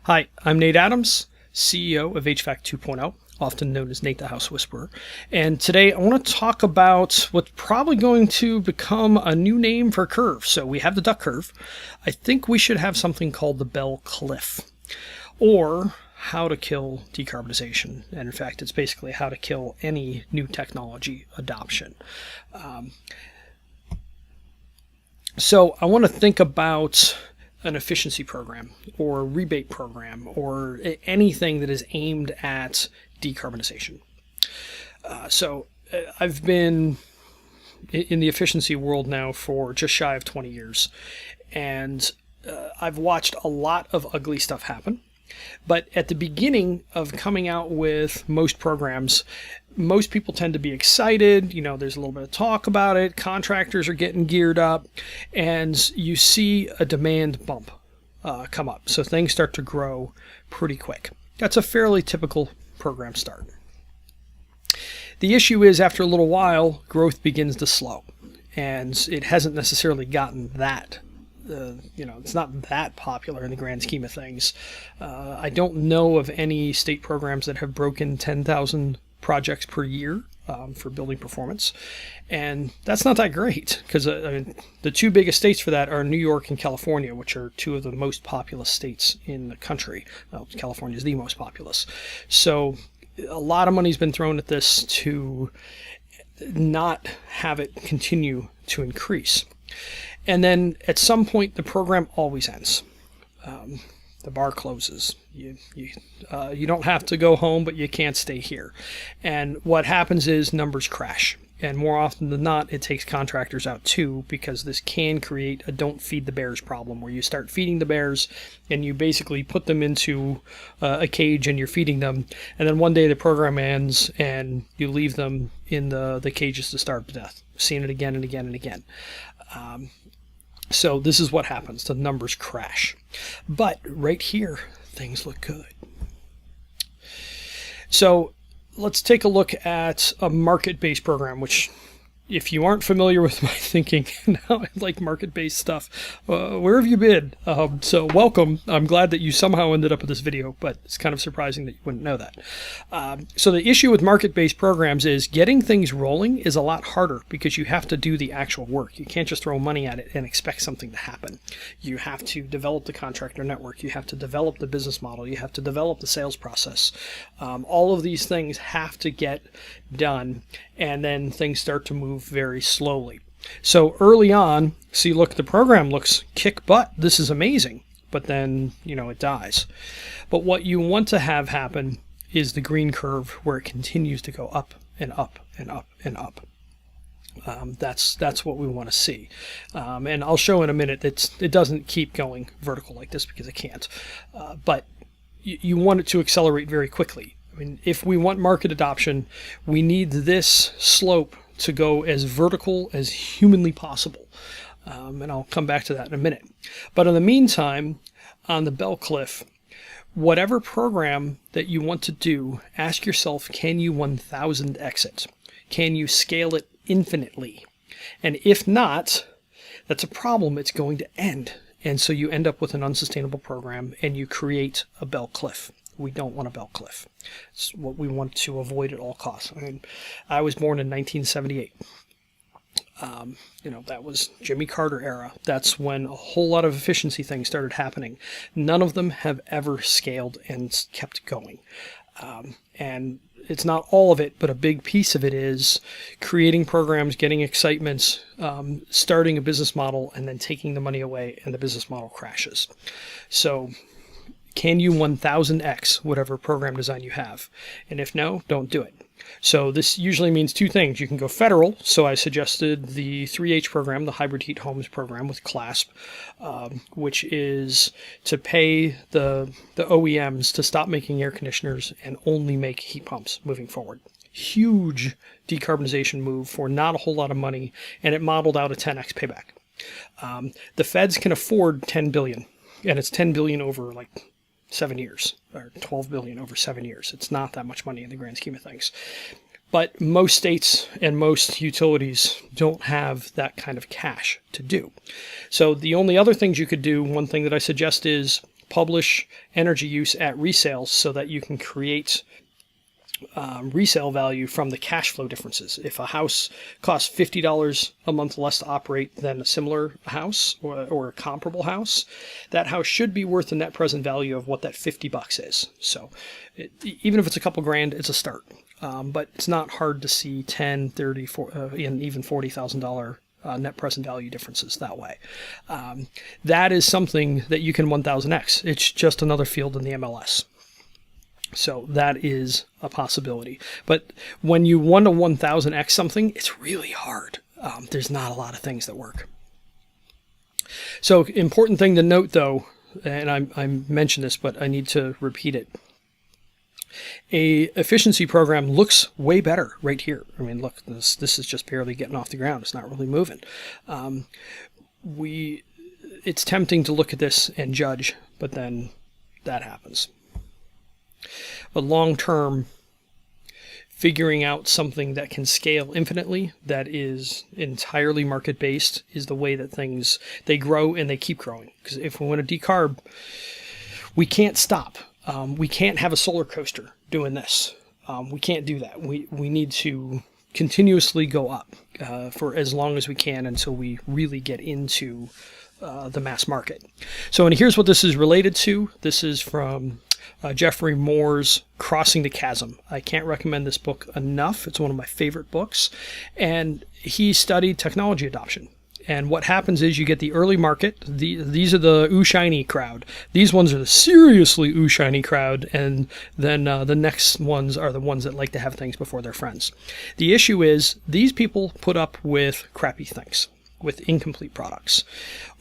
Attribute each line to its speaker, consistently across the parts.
Speaker 1: Hi, I'm Nate Adams, CEO of HVAC 2.0, often known as Nate the House Whisperer. And today I want to talk about what's probably going to become a new name for curve. So we have the duck curve. I think we should have something called the bell cliff, or how to kill decarbonization. And in fact, it's basically how to kill any new technology adoption. So I want to think about an efficiency program or a rebate program or anything that is aimed at decarbonization. I've been in the efficiency world now for just shy of 20 years, and I've watched a lot of ugly stuff happen. But at the beginning of coming out with most programs, most people tend to be excited. You know, there's a little bit of talk about it. Contractors are getting geared up, and you see a demand bump come up. So things start to grow pretty quick. That's a fairly typical program start. The issue is, after a little while, growth begins to slow, and it hasn't necessarily gotten that. It's not that popular in the grand scheme of things. I don't know of any state programs that have broken 10,000 projects per year for building performance. And that's not that great, because the two biggest states for that are New York and California, which are two of the most populous states in the country. Well, California is the most populous. So a lot of money's been thrown at this to not have it continue to increase. And then at some point, the program always ends. The bar closes. You don't have to go home, but you can't stay here. And what happens is numbers crash. And more often than not, it takes contractors out too, because this can create a don't feed the bears problem, where you start feeding the bears and you basically put them into a cage and you're feeding them. And then one day the program ends and you leave them in the cages to starve to death. Seen it again and again and again. So this is what happens. The numbers crash. But right here, things look good. So let's take a look at a market-based program, which, if you aren't familiar with my thinking, now I like market-based stuff. Where have you been? So welcome. I'm glad that you somehow ended up with this video, but it's kind of surprising that you wouldn't know that. So the issue with market-based programs is getting things rolling is a lot harder, because you have to do the actual work. You can't just throw money at it and expect something to happen. You have to develop the contractor network. You have to develop the business model. You have to develop the sales process. All of these things have to get done, and then things start to move very slowly. So early on, see, look, the program looks kick butt. This is amazing. But then, it dies. But what you want to have happen is the green curve, where it continues to go up and up and up and up. That's what we want to see. And I'll show in a minute that it doesn't keep going vertical like this, because it can't. But you want it to accelerate very quickly. I mean, if we want market adoption, we need this slope to go as vertical as humanly possible. And I'll come back to that in a minute. But in the meantime, on the bell cliff, whatever program that you want to do, ask yourself, can you 1,000x it? Can you scale it infinitely? And if not, that's a problem. It's going to end. And so you end up with an unsustainable program, and you create a bell cliff. We don't want a bell cliff. It's what we want to avoid at all costs. I mean, I was born in 1978. That was Jimmy Carter era. That's when a whole lot of efficiency things started happening. None of them have ever scaled and kept going. And it's not all of it, but a big piece of it is creating programs, getting excitement, starting a business model, and then taking the money away, and the business model crashes. So can you 1,000x whatever program design you have? And if no, don't do it. So this usually means two things. You can go federal. So I suggested the 3H program, the Hybrid Heat Homes program with CLASP, which is to pay the OEMs to stop making air conditioners and only make heat pumps moving forward. Huge decarbonization move for not a whole lot of money, and it modeled out a 10x payback. The feds can afford $10 billion, and it's $10 billion over like 7 years, or $12 billion over 7 years. It's not that much money in the grand scheme of things. But most states and most utilities don't have that kind of cash to do. So the only other things you could do, one thing that I suggest is publish energy use at resales so that you can create resale value from the cash flow differences. If a house costs $50 a month less to operate than a similar house or a comparable house, that house should be worth the net present value of what that $50 is. So even if it's a couple grand, it's a start. But it's not hard to see $10, $30, and even $40,000 net present value differences that way. That is something that you can 1000x. It's just another field in the MLS. So that is a possibility. But when you want to 1000x something, it's really hard. There's not a lot of things that work. So important thing to note, though, and I mentioned this, but I need to repeat it. A efficiency program looks way better right here. I mean, look, this is just barely getting off the ground. It's not really moving. It's tempting to look at this and judge, but then that happens. But long term, figuring out something that can scale infinitely, that is entirely market based, is the way that things, they grow and they keep growing. Because if we want to decarb, we can't stop. We can't have a solar coaster doing this. We can't do that. We need to continuously go up for as long as we can until we really get into the mass market. So, and here's what this is related to. This is from Jeffrey Moore's Crossing the Chasm. I can't recommend this book enough. It's one of my favorite books. And he studied technology adoption. And what happens is you get the early market. These are the ooh shiny crowd. These ones are the seriously ooh shiny crowd. And then the next ones are the ones that like to have things before their friends. The issue is these people put up with crappy things, with incomplete products.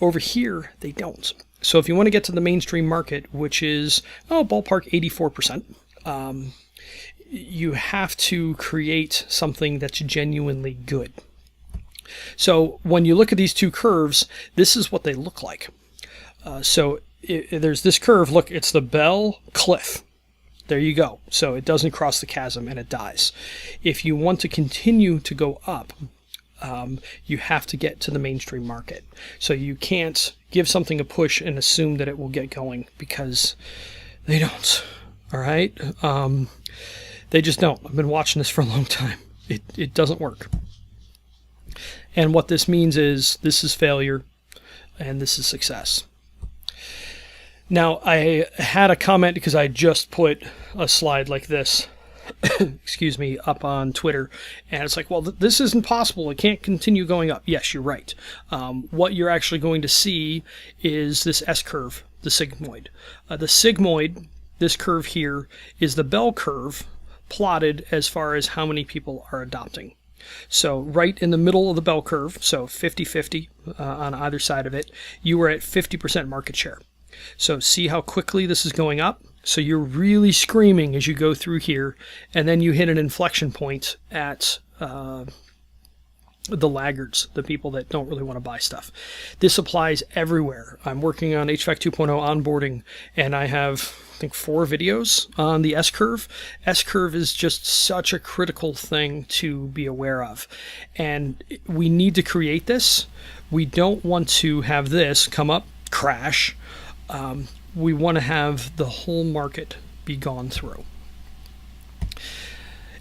Speaker 1: Over here, they don't. So if you want to get to the mainstream market, which is, ballpark 84%, you have to create something that's genuinely good. So when you look at these two curves, this is what they look like. There's this curve. Look, it's the bell cliff. There you go. So it doesn't cross the chasm and it dies. If you want to continue to go up, you have to get to the mainstream market. So you can't give something a push and assume that it will get going, because they don't. All right? They just don't. I've been watching this for a long time. It doesn't work. And what this means is this is failure and this is success. Now, I had a comment because I just put a slide like this excuse me, up on Twitter, and it's like, well, this isn't possible. It can't continue going up. Yes, you're right. What you're actually going to see is this S-curve, the sigmoid. The sigmoid, this curve here, is the bell curve plotted as far as how many people are adopting. So right in the middle of the bell curve, so 50-50 on either side of it, you are at 50% market share. So see how quickly this is going up? So you're really screaming as you go through here, and then you hit an inflection point at the laggards, the people that don't really want to buy stuff. This applies everywhere. I'm working on HVAC 2.0 onboarding, and I have, I think, 4 videos on the S-curve. S-curve is just such a critical thing to be aware of, and we need to create this. We don't want to have this come up, crash. We want to have the whole market be gone through.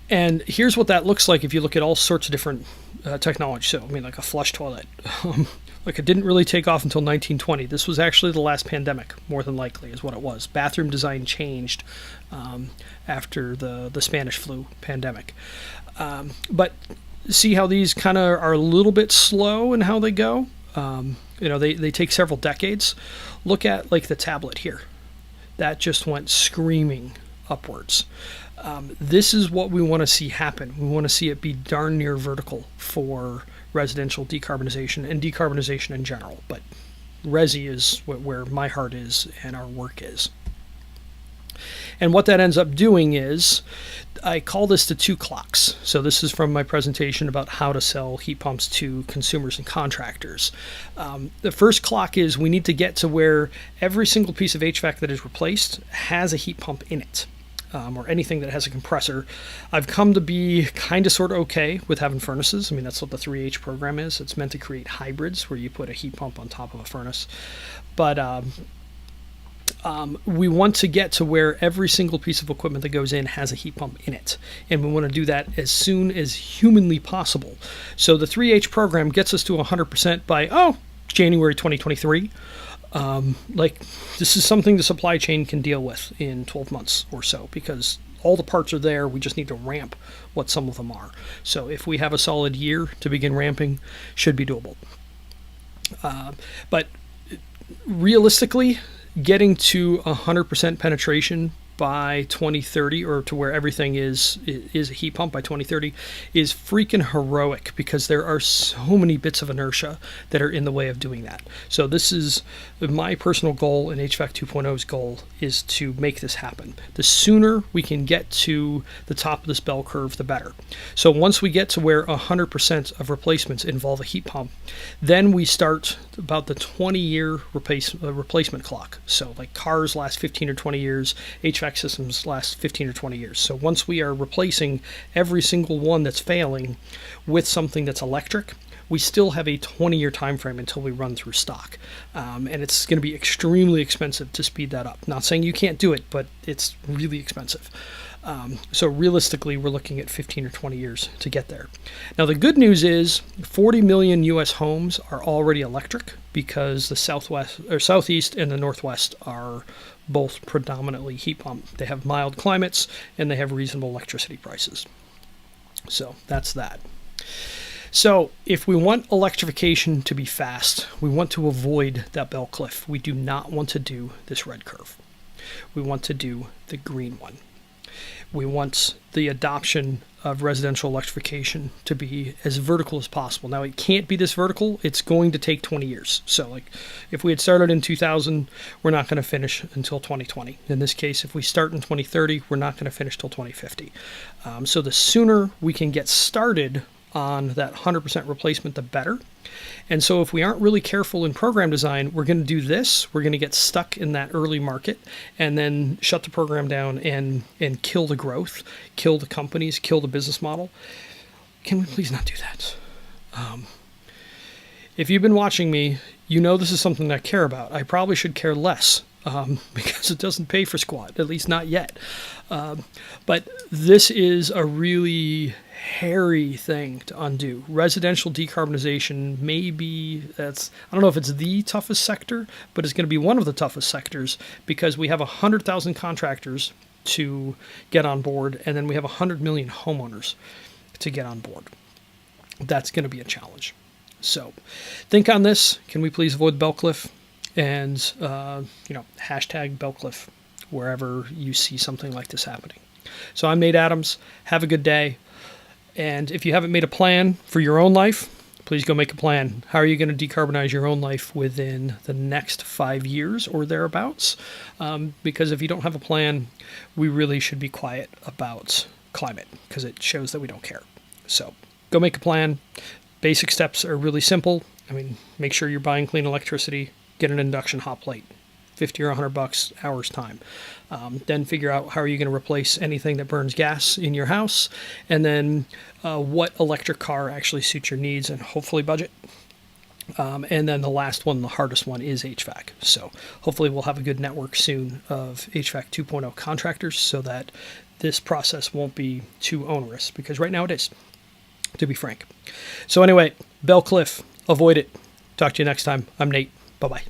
Speaker 1: And here's what that looks like if you look at all sorts of different technology. So, I mean, like a flush toilet. Like, it didn't really take off until 1920. This was actually the last pandemic, more than likely, is what it was. Bathroom design changed after the Spanish flu pandemic. But see how these kind of are a little bit slow in how they go? They take several decades. Look at, like, the tablet here. That just went screaming upwards. This is what we want to see happen. We want to see it be darn near vertical for residential decarbonization and decarbonization in general. But resi is where my heart is and our work is. And what that ends up doing is, I call this the 2 clocks. So this is from my presentation about how to sell heat pumps to consumers and contractors. The first clock is we need to get to where every single piece of HVAC that is replaced has a heat pump in it, or anything that has a compressor. I've come to be kind of sort of okay with having furnaces. I mean, that's what the 3H program is. It's meant to create hybrids where you put a heat pump on top of a furnace. But we want to get to where every single piece of equipment that goes in has a heat pump in it. And we want to do that as soon as humanly possible. So the 3H program gets us to 100% by, January 2023. This is something the supply chain can deal with in 12 months or so, because all the parts are there. We just need to ramp what some of them are. So if we have a solid year to begin ramping, should be doable. But realistically, getting to 100% penetration by 2030, or to where everything is a heat pump by 2030, is freaking heroic, because there are so many bits of inertia that are in the way of doing that. So this is my personal goal, and HVAC 2.0's goal is to make this happen. The sooner we can get to the top of this bell curve, the better. So once we get to where 100% of replacements involve a heat pump, then we start about the 20-year replacement clock. So like cars last 15 or 20 years, HVAC systems last 15 or 20 years. So once we are replacing every single one that's failing with something that's electric, we still have a 20-year time frame until we run through stock. And it's going to be extremely expensive to speed that up. Not saying you can't do it, but it's really expensive. So realistically, we're looking at 15 or 20 years to get there. Now, the good news is 40 million U.S. homes are already electric, because the southeast and the northwest are both predominantly heat pump. They have mild climates and they have reasonable electricity prices. So that's that. So if we want electrification to be fast, we want to avoid that bell cliff. We do not want to do this red curve. We want to do the green one. We want the adoption of residential electrification to be as vertical as possible. Now, it can't be this vertical. It's going to take 20 years. So, like, if we had started in 2000, we're not going to finish until 2020. In this case, if we start in 2030, we're not going to finish till 2050. So the sooner we can get started on that 100% replacement, the better. And so if we aren't really careful in program design, we're going to do this. We're going to get stuck in that early market and then shut the program down and kill the growth, kill the companies, kill the business model. Can we please not do that? If you've been watching me, you know this is something that I care about. I probably should care less, because it doesn't pay for squat, at least not yet. But this is a really hairy thing to undo. Residential decarbonization, maybe I don't know if it's the toughest sector, but it's going to be one of the toughest sectors, because we have 100,000 contractors to get on board, and then we have 100 million homeowners to get on board. That's going to be a challenge. So think on this. Can we please avoid the bell cliff? And, hashtag bell cliff wherever you see something like this happening. So I'm Nate Adams. Have a good day. And if you haven't made a plan for your own life, please go make a plan. How are you going to decarbonize your own life within the next 5 years or thereabouts? Because if you don't have a plan, we really should be quiet about climate, because it shows that we don't care. So go make a plan. Basic steps are really simple. Make sure you're buying clean electricity. Get an induction hot plate, $50 or $100 hours time. Then figure out how are you going to replace anything that burns gas in your house, and then what electric car actually suits your needs and hopefully budget. And then the last one, the hardest one, is HVAC. So hopefully we'll have a good network soon of HVAC 2.0 contractors, so that this process won't be too onerous, because right now it is, to be frank. So anyway, bell cliff, avoid it. Talk to you next time. I'm Nate. Bye-bye.